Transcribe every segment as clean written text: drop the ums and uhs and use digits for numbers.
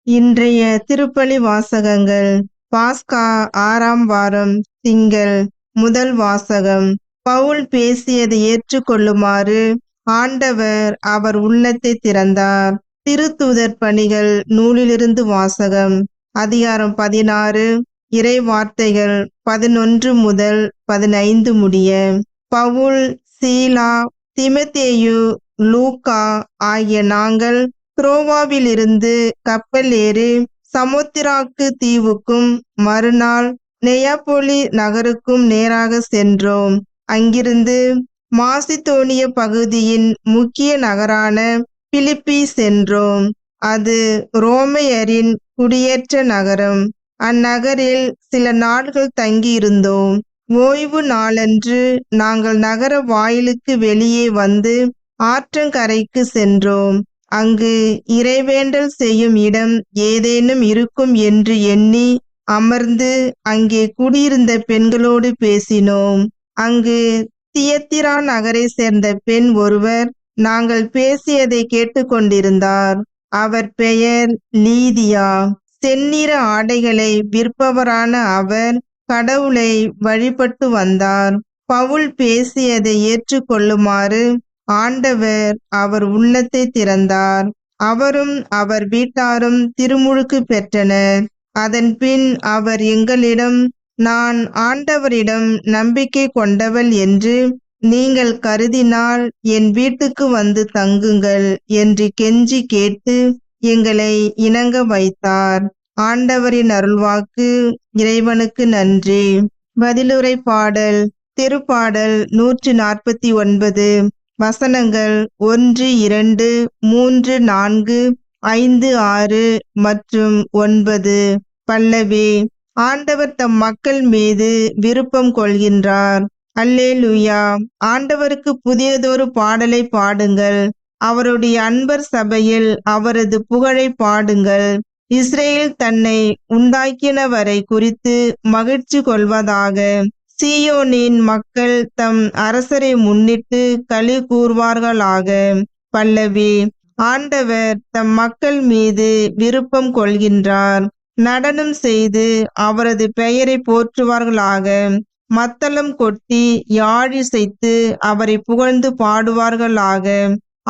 இன்றைய திருப்பலி வாசகங்கள். பாஸ்கா 6ஆம் வாரம், திங்கள். முதல் வாசகம். பவுல் பேசியதை ஏற்றுக்கொள்ளுமாறு ஆண்டவர் அவர் உள்ளத்தை திறந்தார். திருத்தூதர் பணிகள் நூலிலிருந்து வாசகம். அதிகாரம் 16, இறை வார்த்தைகள் 11 முதல் 15 முடிய. பவுல், சீலா, திமோத்தேயு, லூக்கா ஆகிய நாங்கள் துரோவாவிலிருந்து கப்பல் ஏறி சமுத்திராக்கு தீவுக்கும் மறுநாள் நெயாப்பொலி நகருக்கும் நேராக சென்றோம். அங்கிருந்து மாசிதோனிய பகுதியின் முக்கிய நகரான பிலிப்பி சென்றோம். அது ரோமையரின் குடியேற்ற நகரம். அந்நகரில் சில நாட்கள் தங்கியிருந்தோம். ஓய்வு நாளன்று நாங்கள் நகர வாயிலுக்கு வெளியே வந்து ஆற்றங்கரைக்கு சென்றோம். அங்கு இறைவேண்டல் செய்யும் இடம் ஏதேனும் இருக்கும் என்று எண்ணி அமர்ந்து அங்கே குடியிருந்த பெண்களோடு பேசினோம். அங்கு தியத்திரா நகரை சேர்ந்த பெண் ஒருவர் நாங்கள் பேசியதை கேட்டுக்கொண்டிருந்தார். அவர் பெயர் லீதியா. செந்நிற ஆடைகளை விற்பவரான அவர் கடவுளை வழிபட்டு வந்தார். பவுல் பேசியதை ஏற்றுக்கொள்ளுமாறு ஆண்டவர் அவர் உள்ளத்தை திறந்தார். அவரும் அவர் வீட்டாரும் திருமுழுக்கு பெற்றனர். அதன் பின் அவர் எங்களிடம், நான் ஆண்டவரிடம் நம்பிக்கை கொண்டவள் என்று நீங்கள் கருதினால் என் வீட்டுக்கு வந்து தங்குங்கள் என்று கெஞ்சி கேட்டு எங்களை இணங்க வைத்தார். ஆண்டவரின் அருள்வாக்கு. இறைவனுக்கு நன்றி. பதிலுரை பாடல். திருப்பாடல் 149. வசனங்கள் 1, 2, 3, 4, 5, 6 மற்றும் 9. பல்லவி. ஆண்டவர் தம் மக்கள் மீது விருப்பம் கொள்கின்றார். அல்லேலூயா. ஆண்டவருக்கு புதியதொரு பாடலை பாடுங்கள். அவருடைய அன்பர் சபையில் அவரது புகழை பாடுங்கள். இஸ்ரேல் தன்னை உண்டாக்கினவரை குறித்து மகிழ்ச்சி கொள்வதாக. சீயோனின் மக்கள் தம் அரசரை முன்னிட்டு களி கூர்வார்களாக. பல்லவி. ஆண்டவர் தம் மக்கள் மீது விருப்பம் கொள்கின்றார். நடனம் செய்து அவரது பெயரை போற்றுவார்களாக. மத்தளம் கொட்டி யாழிசைத்து அவரை புகழ்ந்து பாடுவார்களாக.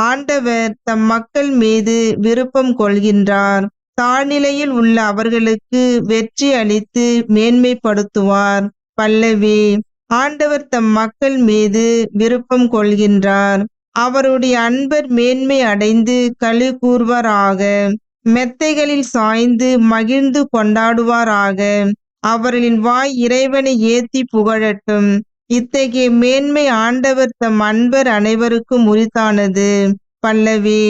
ஆண்டவர் தம் மக்கள் மீது விருப்பம் கொள்கின்றார். தாழ்நிலையில் உள்ள அவர்களுக்கு வெற்றி அளித்து மேன்மைப்படுத்துவார். பல்லவி. ஆண்டவர் தம் மக்கள் மீது விருப்பம் கொள்கின்றார். அவருடைய அன்பர் மேன்மை அடைந்து களி கூர்வாராக. மெத்தைகளில் சாய்ந்து மகிழ்ந்து கொண்டாடுவாராக. அவர்களின் வாய் இறைவனை ஏத்தி புகழட்டும். இத்தகைய மேன்மை ஆண்டவர் தம் அன்பர் அனைவருக்கும் உரித்தானது. பல்லவி.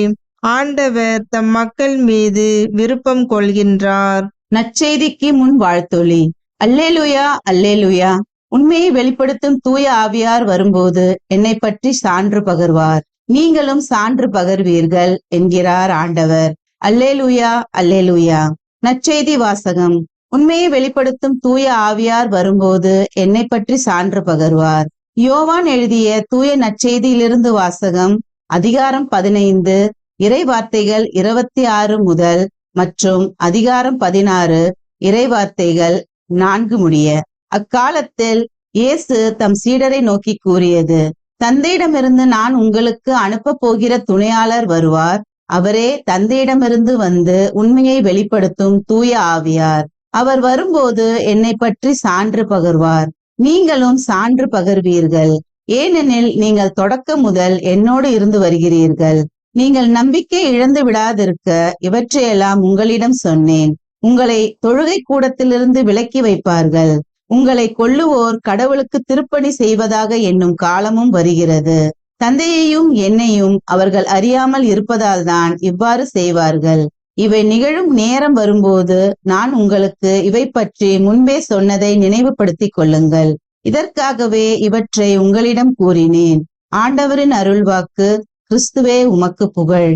ஆண்டவர் தம் மக்கள் மீது விருப்பம் கொள்கின்றார். நற்செய்திக்கு முன் வாழ்த்தொலி. அல்லேலூயா, அல்லேலூயா. உண்மையை வெளிப்படுத்தும் தூய ஆவியார் வரும்போது என்னை பற்றி சான்று பகர்வார். நீங்களும் சான்று பகர்வீர்கள் என்கிறார் ஆண்டவர். அல்லேலூயா, அல்லேலூயா. நற்செய்தி வாசகம். உண்மையை வெளிப்படுத்தும் தூய ஆவியார் வரும்போது என்னை பற்றி சான்று பகர்வார். யோவான் எழுதிய தூய நற்செய்தியிலிருந்து வாசகம். அதிகாரம் 15, இறை வார்த்தைகள் 26 முதல் மற்றும் அதிகாரம் 16, இறை வார்த்தைகள் 4 முடிய. அக்காலத்தில் இயேசு தம் சீடரை நோக்கி கூறியது, தந்தையிடமிருந்து நான் உங்களுக்கு அனுப்ப போகிற துணையாளர் வருவார். அவரே தந்தையிடமிருந்து வந்து உண்மையை வெளிப்படுத்தும் தூய ஆவியார். அவர் வரும்போது என்னை பற்றி சான்று பகர்வார். நீங்களும் சான்று பகர்வீர்கள். ஏனெனில் நீங்கள் தொடக்கம் முதல் என்னோடு இருந்து வருகிறீர்கள். நீங்கள் நம்பிக்கை இழந்து விடாதிருக்க இவற்றையெல்லாம் உங்களிடம் சொன்னேன். உங்களை தொழுகை கூடத்திலிருந்து விலக்கி வைப்பார்கள். உங்களை கொல்லுவோர் கடவுளுக்கு திருப்பணி செய்வதாக என்னும் காலமும் வருகிறது. தந்தையையும் என்னையும் அவர்கள் அறியாமல் இருப்பதால் தான் இவ்வாறு செய்வார்கள். இவை நிகழும் நேரம் வரும்போது நான் உங்களுக்கு இவை பற்றி முன்பே சொன்னதை நினைவுபடுத்திக் கொள்ளுங்கள். இதற்காகவே இவற்றை உங்களிடம் கூறினேன். ஆண்டவரின் அருள்வாக்கு. கிறிஸ்துவே உமக்கு புகழ்.